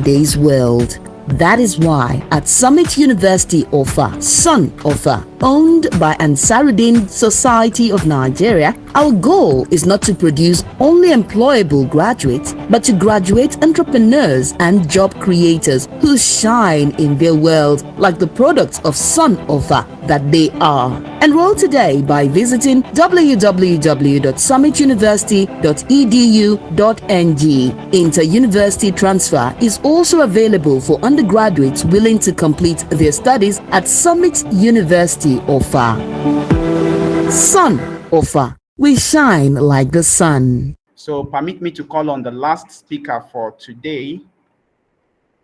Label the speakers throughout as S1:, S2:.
S1: today's world. That is why at Summit University Offa, Sun Offa, owned by Ansaruddin Society of Nigeria, our goal is not to produce only employable graduates, but to graduate entrepreneurs and job creators who shine in their world like the products of Sun Offa that they are. Enroll today by visiting www.summituniversity.edu.ng. Inter-university transfer is also available for undergraduates willing to complete their studies at Summit University Offa. Sun Offa. We shine like the sun.
S2: So permit me to call on the last speaker for today.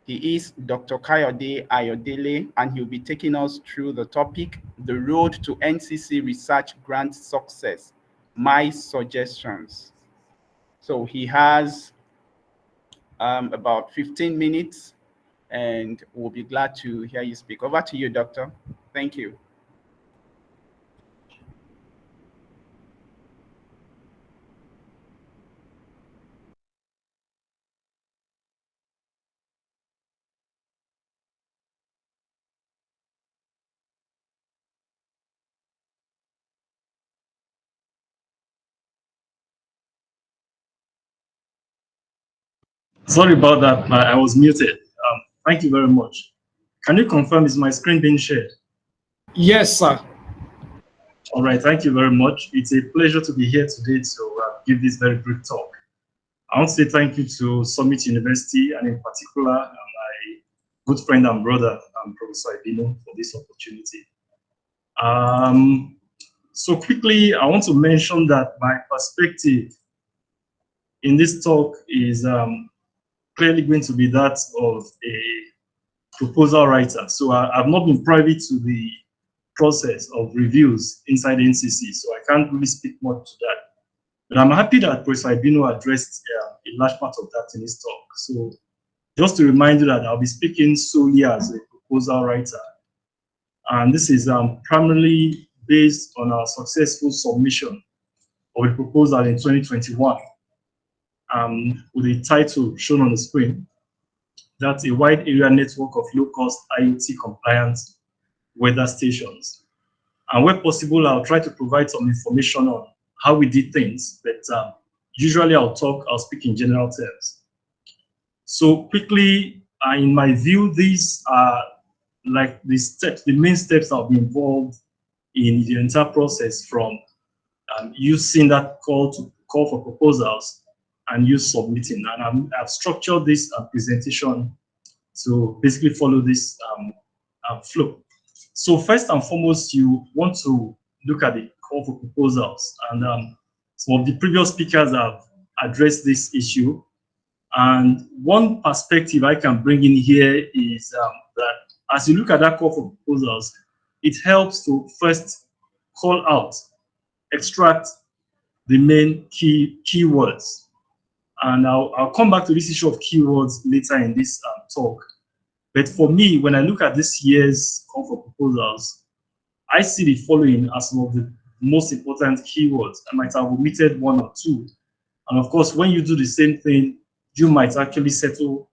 S2: He is Dr. Kayode Ayodele, and he'll be taking us through the topic, The Road to NCC Research Grant Success, My Suggestions. So he has about 15 minutes, and we'll be glad to hear you speak. Over to you, Doctor. Thank you.
S3: Sorry about that, I was muted. Thank you very much. Can you confirm, is my screen being shared?
S4: Yes, sir.
S3: All right, thank you very much. It's a pleasure to be here today to give this very brief talk. I want to say thank you to Summit University, and in particular, my good friend and brother, Professor Ibino, for this opportunity. So quickly, I want to mention that my perspective in this talk is clearly going to be that of a proposal writer. So I've not been privy to the process of reviews inside NCC, so I can't really speak much to that. But I'm happy that Professor Ibino addressed a large part of that in his talk. So just to remind you that I'll be speaking solely as a proposal writer. And this is primarily based on our successful submission of a proposal in 2021 with the title shown on the screen. That's a wide area network of low-cost IoT compliant weather stations. And where possible, I'll try to provide some information on how we did things, but usually I'll speak in general terms. So quickly, in my view, these are like the steps, the main steps that will be involved in the entire process, from you seeing that call for proposals and you submitting. And I've structured this presentation to basically follow this flow. So first and foremost, you want to look at the call for proposals. And some of the previous speakers have addressed this issue. And one perspective I can bring in here is that as you look at that call for proposals, it helps to first call out, extract the main keywords. And I'll come back to this issue of keywords later in this talk. But for me, when I look at this year's call for proposals, I see the following as some of the most important keywords. I might have omitted one or two. And of course, when you do the same thing, you might actually settle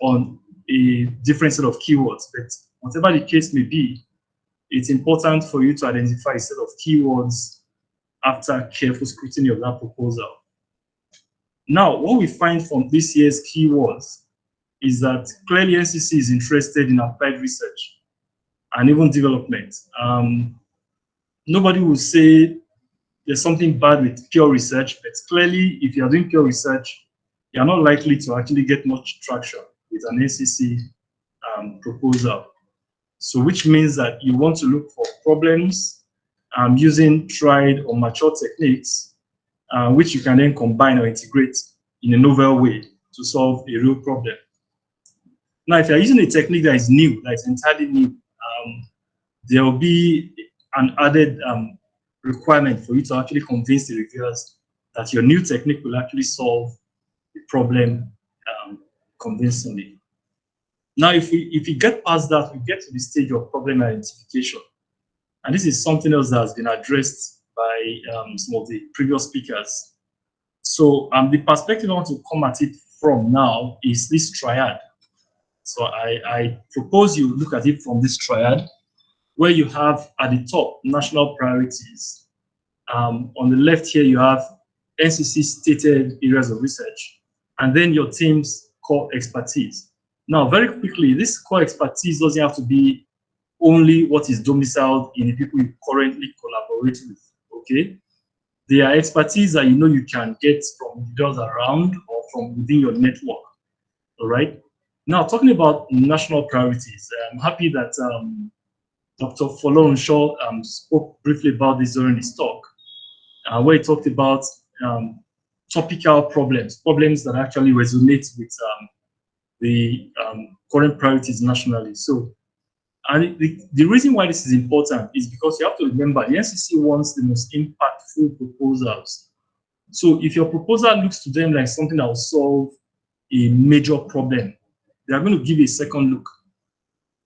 S3: on a different set of keywords. But whatever the case may be, it's important for you to identify a set of keywords after careful scrutiny of that proposal. Now, what we find from this year's keywords is that clearly NCC is interested in applied research and even development. Nobody will say there's something bad with pure research, but clearly if you're doing pure research, you're not likely to actually get much traction with an NCC proposal. So which means that you want to look for problems using tried or mature techniques, which you can then combine or integrate in a novel way to solve a real problem. Now, if you're using a technique that is new, that is entirely new, there will be an added requirement for you to actually convince the reviewers that your new technique will actually solve the problem convincingly. Now, if we get past that, we get to the stage of problem identification. And this is something else that has been addressed by some of the previous speakers. So the perspective I want to come at it from now is this triad. So I propose you look at it from this triad, where you have at the top national priorities. On the left here, you have NCC stated areas of research, and then your team's core expertise. Now, very quickly, this core expertise doesn't have to be only what is domiciled in the people you currently collaborate with, okay? There are expertise that you know you can get from leaders around or from within your network, all right? Now, talking about national priorities, I'm happy that Dr. Folorunsho spoke briefly about this during his talk, where he talked about topical problems that actually resonate with the current priorities nationally. So, and the reason why this is important is because you have to remember the NCC wants the most impactful proposals. So if your proposal looks to them like something that will solve a major problem, they are going to give you a second look.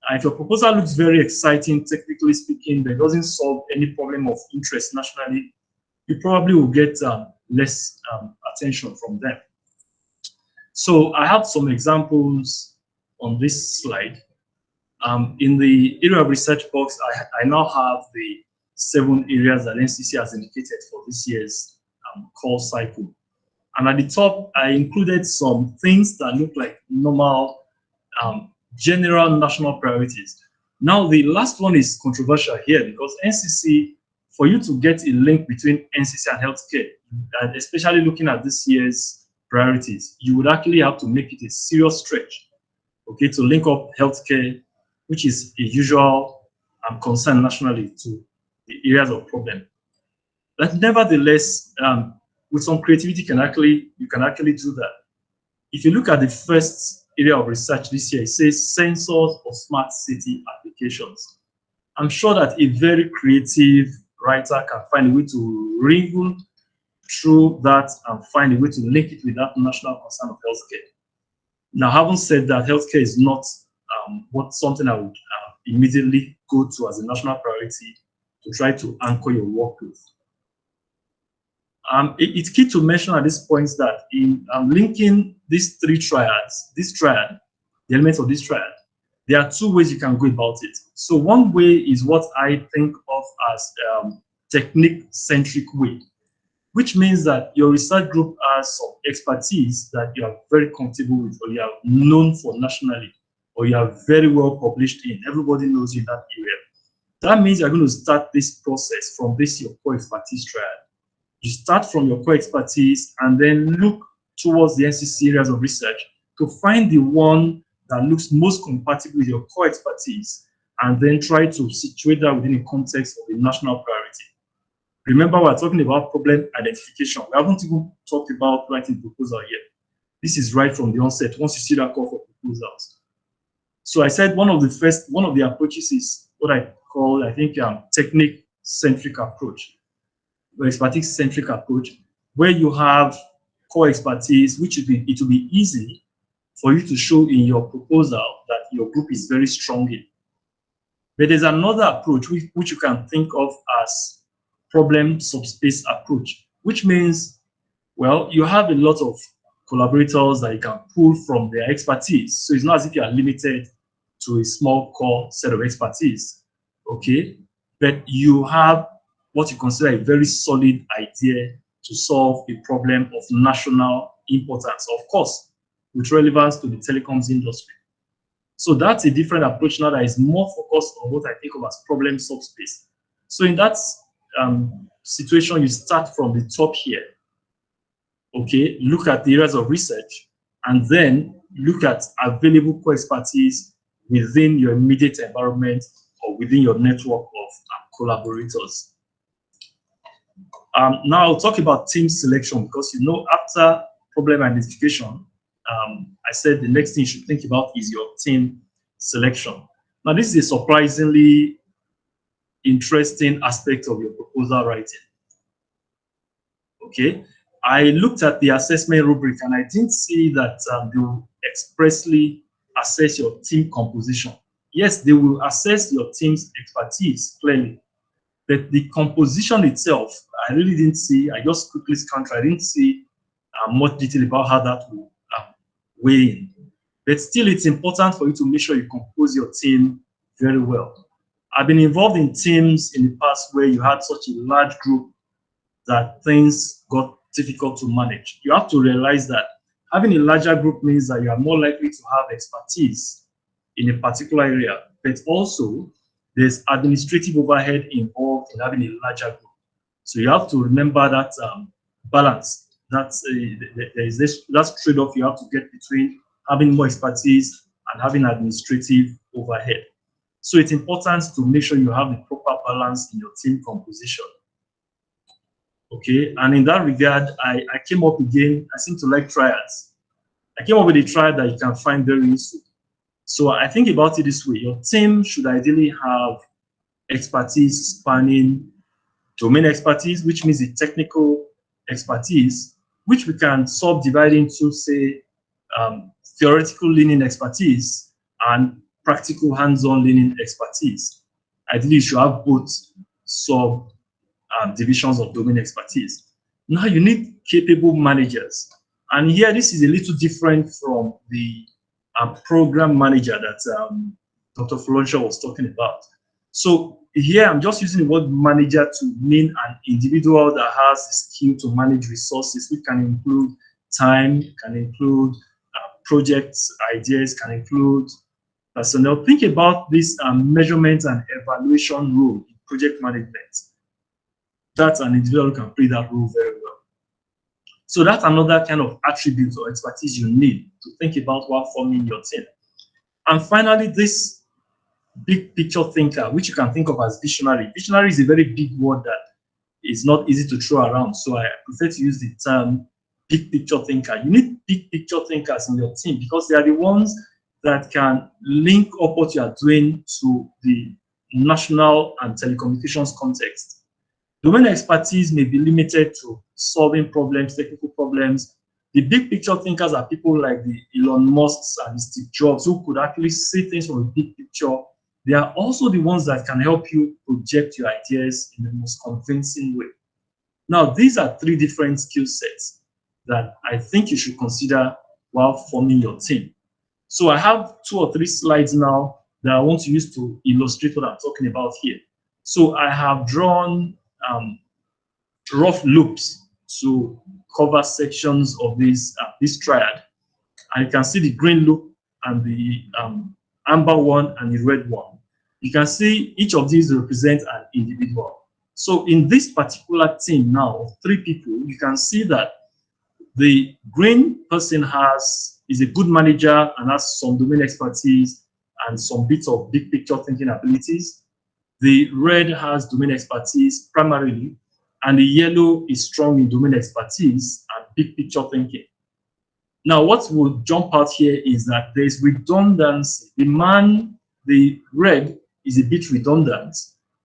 S3: And if your proposal looks very exciting, technically speaking, but doesn't solve any problem of interest nationally, you probably will get less attention from them. So I have some examples on this slide. In the area of research box, I now have the 7 areas that NCC has indicated for this year's call cycle. And at the top, I included some things that look like normal, general national priorities. Now, the last one is controversial here because NCC, for you to get a link between NCC and healthcare, and especially looking at this year's priorities, you would actually have to make it a serious stretch, okay, to link up healthcare, which is a usual concern nationally, to the areas of problem. But nevertheless, with some creativity, you can actually do that. If you look at the first area of research this year, it says sensors for smart city applications. I'm sure that a very creative writer can find a way to wriggle through that and find a way to link it with that national concern of healthcare. Now, having said that, healthcare is not something I would immediately go to as a national priority to try to anchor your work with. It's key to mention at this point that in linking these 3 triads, the elements of this triad, there are 2 ways you can go about it. So one way is what I think of as technique-centric way, which means that your research group has some expertise that you are very comfortable with, or you are known for nationally, or you are very well published in. Everybody knows you in that area. That means you're going to start this process from this your core expertise triad. You start from your core expertise and then look towards the NCC areas of research to find the one that looks most compatible with your core expertise, and then try to situate that within the context of a national priority. Remember, we're talking about problem identification. We haven't even talked about writing proposal yet. This is right from the onset, once you see that call for proposals. So I said one of the approaches is what I call, technique-centric approach, or expertise-centric approach, where you have core expertise, which it will be easy for you to show in your proposal that your group is very strong in. But there's another approach which you can think of as problem subspace approach, which means, well, you have a lot of collaborators that you can pull from their expertise. So it's not as if you are limited to a small core set of expertise, okay? But you have what you consider a very solid idea to solve a problem of national importance, of course, with relevance to the telecoms industry. So that's a different approach now that is more focused on what I think of as problem subspace. So in that situation, you start from the top here, okay? Look at the areas of research, and then look at available core expertise within your immediate environment or within your network of collaborators. Now I'll talk about team selection, because after problem identification, I said the next thing you should think about is your team selection. Now this is a surprisingly interesting aspect of your proposal writing. Okay, I looked at the assessment rubric and I didn't see that they will expressly assess your team composition. Yes, they will assess your team's expertise clearly, but the composition itself, I really didn't see. I just quickly scanned through. I didn't see much detail about how that will weighing. But still, it's important for you to make sure you compose your team very well. I've been involved in teams in the past where you had such a large group that things got difficult to manage. You have to realize that having a larger group means that you are more likely to have expertise in a particular area, but also there's administrative overhead involved in having a larger group. So you have to remember that balance. That's trade-off you have to get between having more expertise and having administrative overhead. So it's important to make sure you have the proper balance in your team composition. Okay, and in that regard, I came up again, I seem to like triads. I came up with a triad that you can find very useful. So I think about it this way: your team should ideally have expertise spanning domain expertise, which means the technical expertise, which we can subdivide into, say, theoretical leaning expertise and practical hands-on leaning expertise. Ideally, you should have both sub divisions of domain expertise. Now you need capable managers. And here, this is a little different from the program manager that Dr. Folonsha was talking about. So here, I'm just using the word manager to mean an individual that has the skill to manage resources, which can include time, can include projects, ideas, can include personnel. Think about this measurement and evaluation role in project management. That's an individual who can play that role very well. So that's another kind of attribute or expertise you need to think about while forming your team. And finally, this big picture thinker, which you can think of as visionary. Visionary is a very big word that is not easy to throw around. So I prefer to use the term big picture thinker. You need big picture thinkers in your team because they are the ones that can link up what you are doing to the national and telecommunications context. Domain expertise may be limited to solving problems, technical problems. The big picture thinkers are people like the Elon Musks and the Steve Jobs who could actually see things from a big picture. They are also the ones that can help you project your ideas in the most convincing way. Now, these are three different skill sets that I think you should consider while forming your team. So I have 2 or 3 slides now that I want to use to illustrate what I'm talking about here. So I have drawn rough loops to cover sections of this triad. And you can see the green loop and the amber one and the red one. You can see each of these represent an individual. So in this particular team now of 3 people, you can see that the green person is a good manager and has some domain expertise and some bits of big picture thinking abilities. The red has domain expertise primarily, and the yellow is strong in domain expertise and big picture thinking. Now, what will jump out here is that there's redundancy. The red is a bit redundant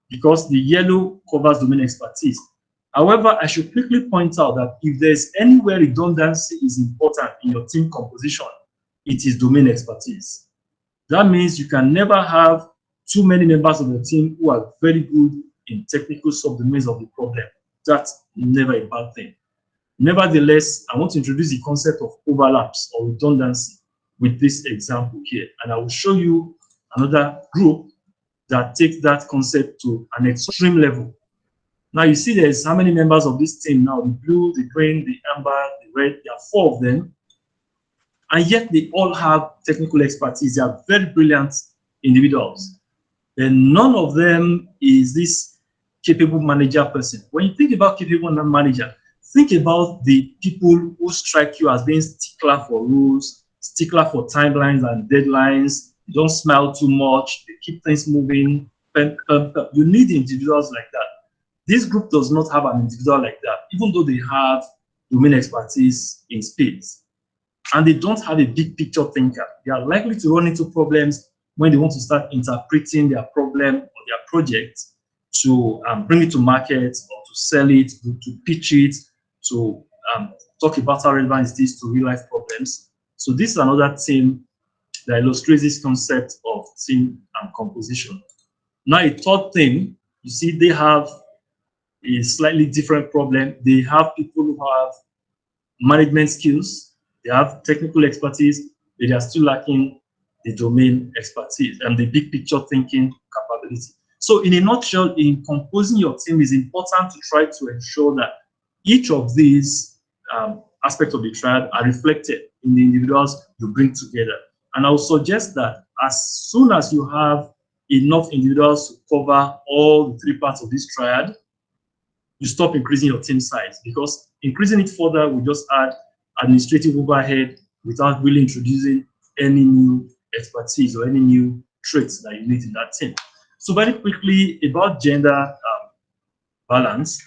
S3: because the yellow covers domain expertise. However, I should quickly point out that if there's anywhere redundancy is important in your team composition, it is domain expertise. That means you can never have too many members of the team who are very good in technical subdomains of the problem. That's never a bad thing. Nevertheless, I want to introduce the concept of overlaps or redundancy with this example here. And I will show you another group that takes that concept to an extreme level. Now you see there's how many members of this team now: the blue, the green, the amber, the red. There are 4 of them. And yet they all have technical expertise. They are very brilliant individuals. And none of them is this capable manager person. When you think about capable manager, think about the people who strike you as being stickler for rules, stickler for timelines and deadlines. You don't smile too much. They keep things moving. You need individuals like that. This group does not have an individual like that, even though they have domain expertise in spades. And they don't have a big picture thinker. They are likely to run into problems when they want to start interpreting their problem or their project to bring it to market or to sell it, to pitch it, to talk about how relevant it is to real life problems. So this is another team that illustrates this concept of team composition. Now, a third thing, you see, they have a slightly different problem. They have people who have management skills. They have technical expertise, but they are still lacking the domain expertise and the big picture thinking capability. So in a nutshell, in composing your team, it's important to try to ensure that each of these aspects of the triad are reflected in the individuals you bring together. And I would suggest that as soon as you have enough individuals to cover all the three parts of this triad, you stop increasing your team size, because increasing it further will just add administrative overhead without really introducing any new expertise or any new traits that you need in that team. So very quickly about gender balance,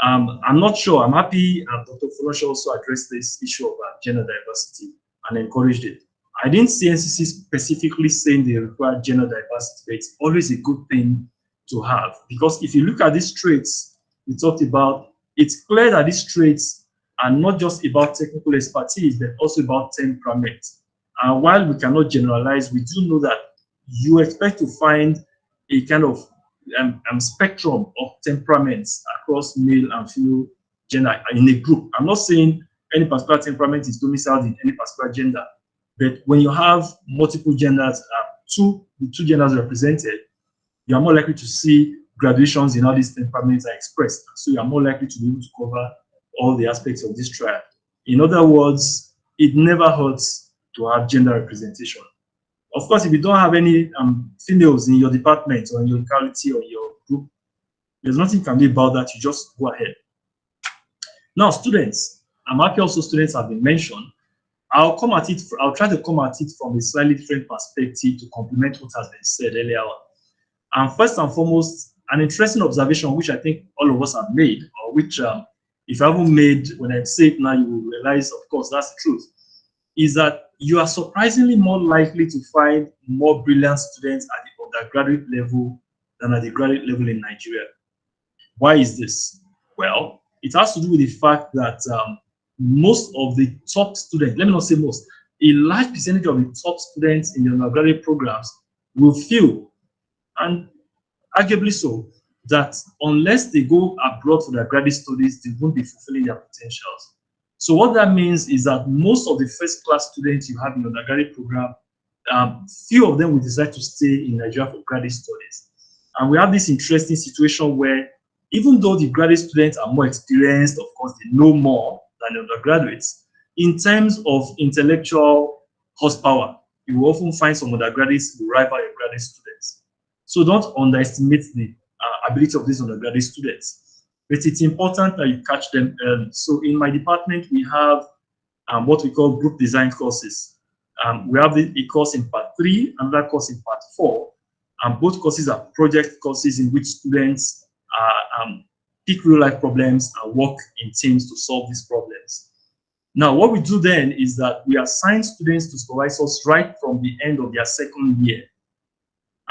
S3: I'm not sure. I'm happy Dr. Folosho also addressed this issue of gender diversity and encouraged it. I didn't see NCC specifically saying they require gender diversity, but it's always a good thing to have, because if you look at these traits we talked about, it's clear that these traits are not just about technical expertise, but also about temperament. And while we cannot generalize, we do know that you expect to find a kind of spectrum of temperaments across male and female gender in a group. I'm not saying any particular temperament is domiciled in any particular gender, but when you have multiple genders, the two genders represented, you are more likely to see graduations in how these temperaments are expressed. So you are more likely to be able to cover all the aspects of this triad. In other words, it never hurts to have gender representation. Of course, if you don't have any females in your department or in your locality or your group, there's nothing you can do about that. You just go ahead. Now, students, I'm happy also students have been mentioned. I'll try to come at it from a slightly different perspective to complement what has been said earlier on. And first and foremost, an interesting observation, which I think all of us have made, or which if you haven't made, when I say it now, you will realize, of course, that's the truth, is that you are surprisingly more likely to find more brilliant students at the undergraduate level than at the graduate level in Nigeria. Why is this? Well, it has to do with the fact that most of the top students, let me not say most, a large percentage of the top students in the undergraduate programs will feel, and arguably so, that unless they go abroad for their graduate studies, they won't be fulfilling their potentials. So what that means is that most of the first class students you have in the undergraduate program, few of them will decide to stay in Nigeria for graduate studies. And we have this interesting situation where even though the graduate students are more experienced, of course, they know more than the undergraduates, in terms of intellectual horsepower, you will often find some undergraduates who rival your graduate students. So don't underestimate the ability of these undergraduate students. But it's important that you catch them early. So in my department, we have what we call group design courses. We have a course in part 3, another course in part 4. And both courses are project courses in which students pick real-life problems and work in teams to solve these problems. Now, what we do then is that we assign students to supervisors right from the end of their second year.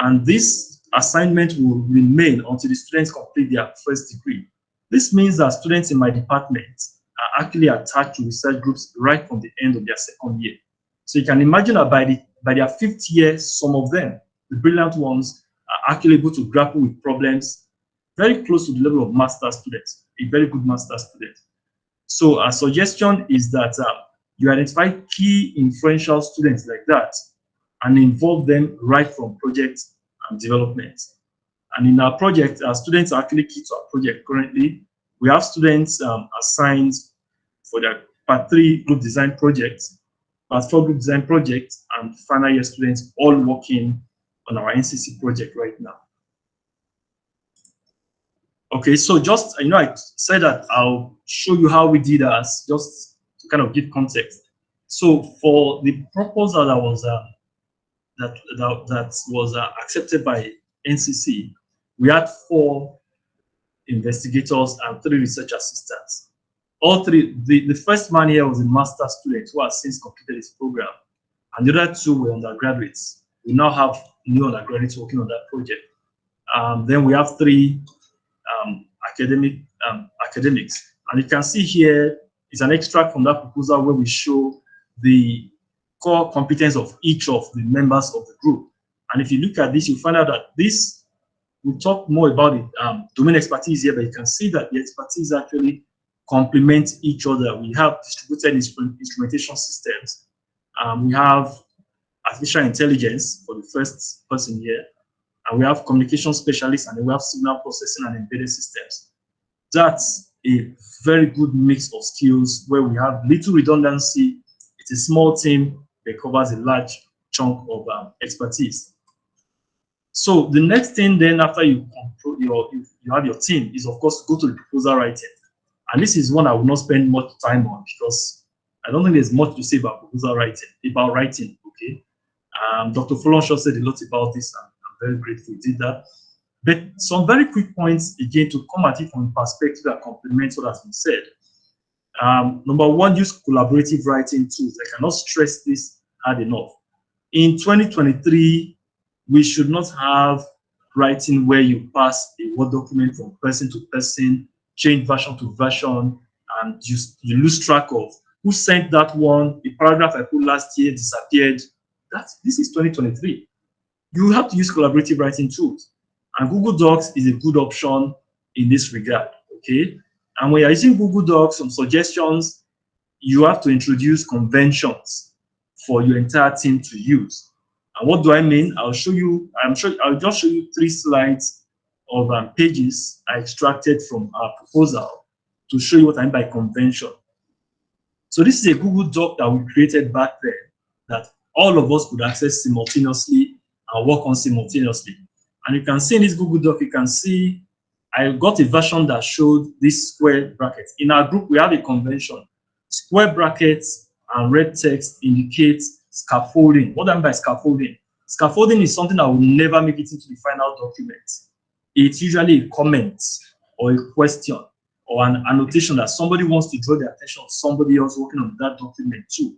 S3: And this assignment will remain until the students complete their first degree. This means that students in my department are actually attached to research groups right from the end of their second year. So you can imagine that by their 5th year, some of them, the brilliant ones, are actually able to grapple with problems very close to the level of master students, a very good master student. So a suggestion is that you identify key influential students like that and involve them right from project and development. And in our project, our students are actually key to our project currently. We have students assigned for their part 3 group design project, part 4 group design project, and final year students all working on our NCC project right now. Okay, so just, I said that I'll show you how we did us, just to kind of give context. So for the proposal that was accepted by NCC, we had 4 investigators and 3 research assistants. All 3, the first man here was a master student who has since completed his program, and the other 2 were undergraduates. We now have new undergraduates working on that project. Then we have 3 academics, and you can see here is an extract from that proposal where we show the core competence of each of the members of the group. And if you look at this, you find out that this, we'll talk more about it, domain expertise here, but you can see that the expertise actually complement each other. We have distributed instrumentation systems. We have artificial intelligence for the first person here, and we have communication specialists, and we have signal processing and embedded systems. That's a very good mix of skills where we have little redundancy. It's a small team that covers a large chunk of expertise. So the next thing then after you have your team is, of course, go to the proposal writing. And this is one I will not spend much time on because I don't think there's much to say about proposal writing, okay? Dr. Folonshaw said a lot about this, and I'm very grateful he did that. But some very quick points, again, to come at it from a perspective that complements what has been said. Number one, use collaborative writing tools. I cannot stress this hard enough. In 2023, we should not have writing where you pass a Word document from person to person, change version to version, and you lose track of who sent that one. The paragraph I put last year disappeared. This is 2023. You have to use collaborative writing tools. And Google Docs is a good option in this regard, okay? And when you're using Google Docs, some suggestions, you have to introduce conventions for your entire team to use. And what do I mean? I'll just show you 3 slides of pages I extracted from our proposal to show you what I mean by convention. So this is a Google Doc that we created back then that all of us could access simultaneously and work on simultaneously. And you can see in this Google Doc, you can see I got a version that showed this square brackets. In our group, we have a convention. Square brackets and red text indicate scaffolding. What do I mean by scaffolding? Scaffolding is something that will never make it into the final document. It's usually a comment or a question or an annotation that somebody wants to draw the attention of somebody else working on that document too.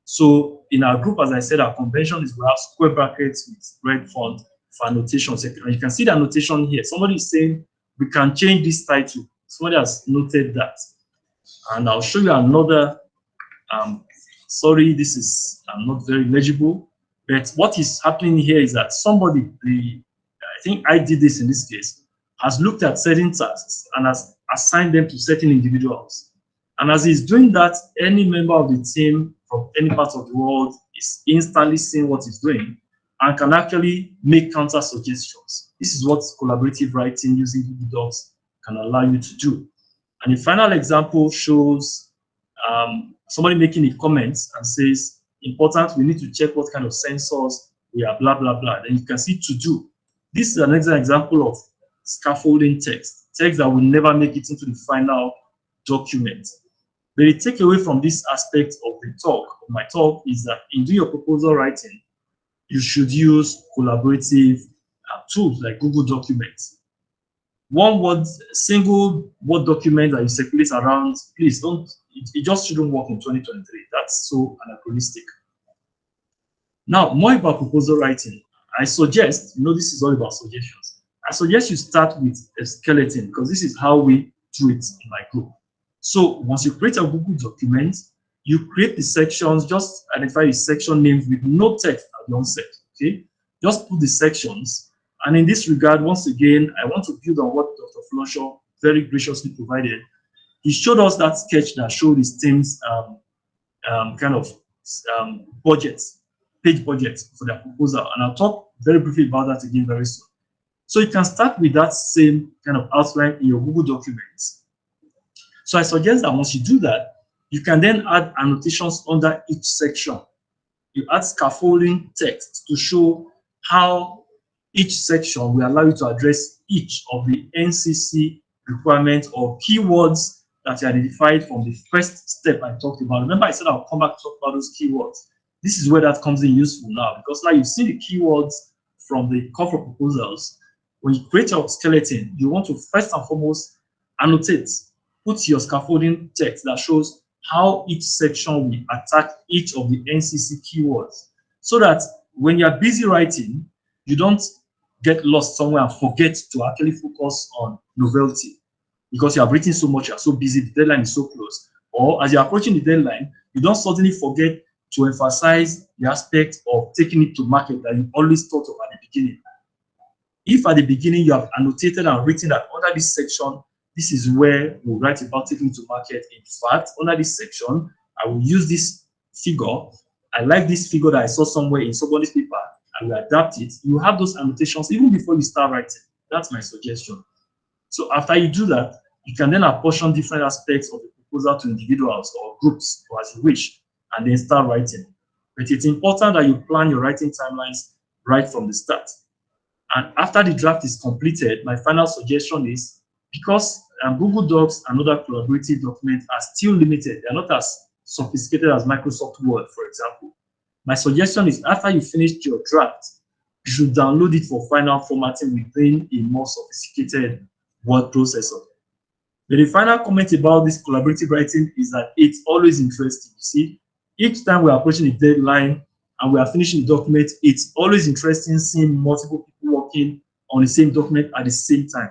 S3: So in our group, as I said, our convention is we have square brackets with red font for annotations. And you can see the annotation here. Somebody is saying we can change this title. Somebody has noted that. And I'll show you another. Sorry, this is not very legible. But what is happening here is that somebody, I think I did this in this case, has looked at certain tasks and has assigned them to certain individuals. And as he's doing that, any member of the team from any part of the world is instantly seeing what he's doing and can actually make counter suggestions. This is what collaborative writing using Google Docs can allow you to do. And the final example shows somebody making a comment and says, important, we need to check what kind of sensors we are, blah, blah, blah. Then you can see to do. This is an example of scaffolding text that will never make it into the final document. But the takeaway from this aspect of my talk, is that in doing your proposal writing, you should use collaborative tools like Google Documents. Single word document that you circulate around, please don't, it just shouldn't work in 2023. That's so anachronistic. Now, more about proposal writing. I suggest, this is all about suggestions. I suggest you start with a skeleton because this is how we do it in my group. So once you create a Google document, you create the sections, just identify the section names with no text at the onset, okay? Just put the sections. And in this regard, once again, I want to build on what Dr. Folonshaw very graciously provided. He showed us that sketch that showed his team's page budget for their proposal. And I'll talk very briefly about that again very soon. So you can start with that same kind of outline in your Google documents. So I suggest that once you do that, you can then add annotations under each section. You add scaffolding text to show how each section will allow you to address each of the NCC requirements or keywords that you identified from the first step I talked about. Remember, I said I'll come back to talk about those keywords. This is where that comes in useful now, because now you've seen the keywords from the call for proposals. When you create your skeleton, you want to first and foremost annotate, put your scaffolding text that shows how each section will attack each of the NCC keywords, so that when you're busy writing, you don't get lost somewhere and forget to actually focus on novelty because you have written so much, you're so busy, the deadline is so close. Or as you're approaching the deadline, you don't suddenly forget to emphasize the aspect of taking it to market that you always thought of at the beginning. If at the beginning you have annotated and written that under this section, this is where we'll write about taking to market. In fact, under this section, I will use this figure. I like this figure that I saw somewhere in somebody's paper. I will adapt it. You have those annotations even before you start writing. That's my suggestion. So after you do that, you can then apportion different aspects of the proposal to individuals or groups or as you wish, and then start writing. But it's important that you plan your writing timelines right from the start. And after the draft is completed, my final suggestion is, because Google Docs and other collaborative documents are still limited, they're not as sophisticated as Microsoft Word, for example. My suggestion is, after you finish your draft, you should download it for final formatting within a more sophisticated word processor. But the final comment about this collaborative writing is that it's always interesting. You see, each time we're approaching a deadline and we are finishing the document, it's always interesting seeing multiple people working on the same document at the same time.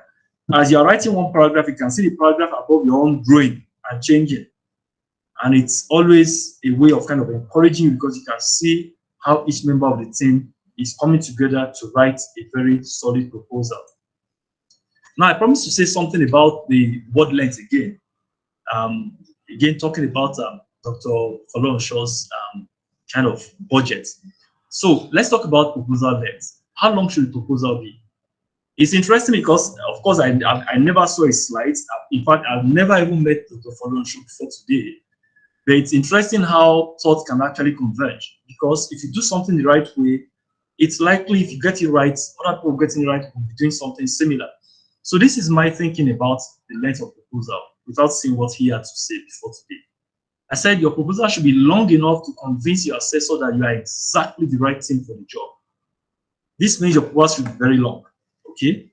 S3: As you're writing one paragraph, you can see the paragraph above your own growing and changing. And it's always a way of kind of encouraging you, because you can see how each member of the team is coming together to write a very solid proposal. Now, I promised to say something about the word length again. Again, talking about Dr. Folorunso's kind of budget. So let's talk about proposal length. How long should the proposal be? It's interesting because, of course, I never saw his slides. In fact, I've never even met Dr. Folorunso before today. But it's interesting how thoughts can actually converge, because if you do something the right way, it's likely if you get it right, other people getting it right will be doing something similar. So this is my thinking about the length of proposal, without seeing what he had to say before today. I said your proposal should be long enough to convince your assessor that you are exactly the right team for the job. This means your proposal should be very long, okay?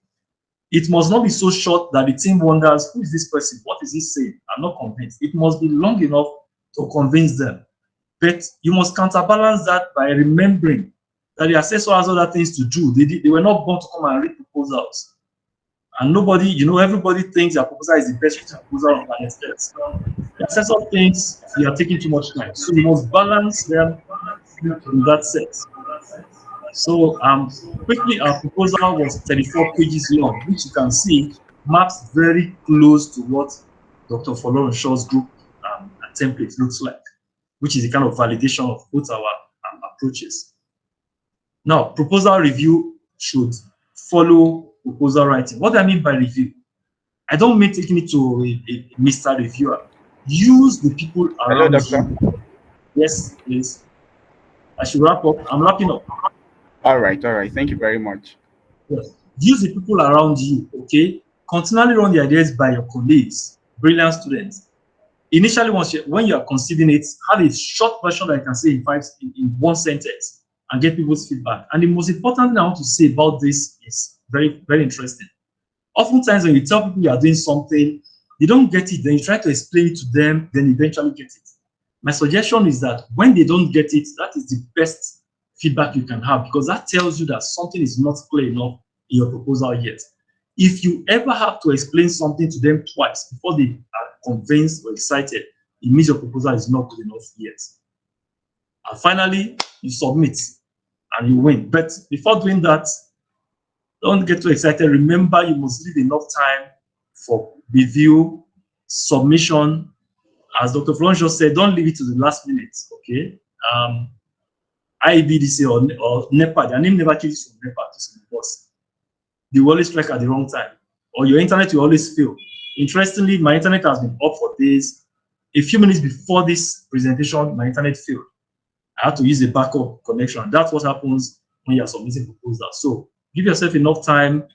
S3: It must not be so short that the team wonders, who is this person? What is he saying? I'm not convinced. It must be long enough to convince them. But you must counterbalance that by remembering that the assessor has other things to do. They were not born to come and read proposals. And nobody, everybody thinks their proposal is the best proposal on planet Earth. The assessor thinks you are taking too much time. So you must balance them in that sense. So quickly, our proposal was 34 pages long, which you can see maps very close to what Dr. Folorunso's group template looks like, which is a kind of validation of both our approaches. Now, proposal review should follow proposal writing. What do I mean by review? I don't mean taking it to a Mr. Reviewer. Use the people around you. Yes, please. I should wrap up. I'm wrapping up.
S2: All right. Thank you very much.
S3: Yes. Use the people around you, okay? Continually run the ideas by your colleagues, brilliant students. Initially, when you are considering it, have a short version that you can say in one sentence and get people's feedback. And the most important thing I want to say about this is very, very interesting. Oftentimes, when you tell people you are doing something, they don't get it, then you try to explain it to them, then eventually get it. My suggestion is that when they don't get it, that is the best feedback you can have, because that tells you that something is not clear enough in your proposal yet. If you ever have to explain something to them twice before they are convinced or excited, it means your proposal is not good enough yet. And finally, you submit and you win. But before doing that, don't get too excited. Remember, you must leave enough time for review, submission. As Dr. Folorunso said, don't leave it to the last minute, okay? IBDC or NEPA, their name never changes from NEPA to some boss. They will always strike at the wrong time, or your internet will always fail. Interestingly, my internet has been up for days. A few minutes before this presentation, my internet failed. I had to use a backup connection. That's what happens when you are submitting proposals. So give yourself enough time,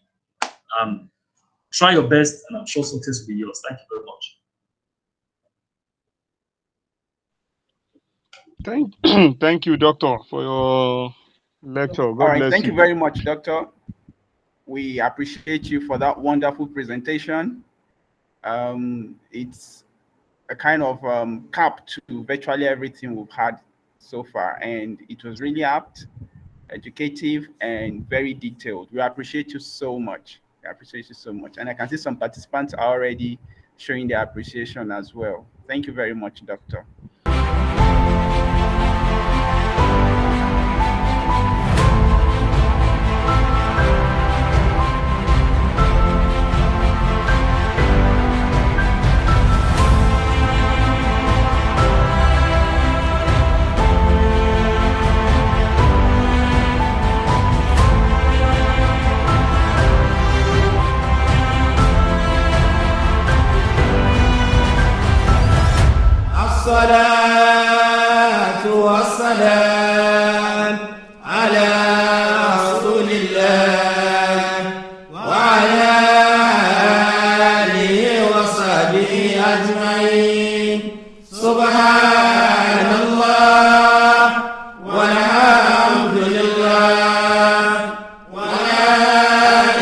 S3: try your best, and I'm sure success will be yours. Thank you very
S5: much. Thank you, Doctor, for your lecture. God bless you.
S2: Thank you very much, Doctor. We appreciate you for that wonderful presentation. It's a kind of cap to virtually everything we've had so far, and it was really apt, educative, and very detailed. We appreciate you so much. And I can see some participants are already showing their appreciation as well. Thank you very much, Doctor.
S6: الصلاة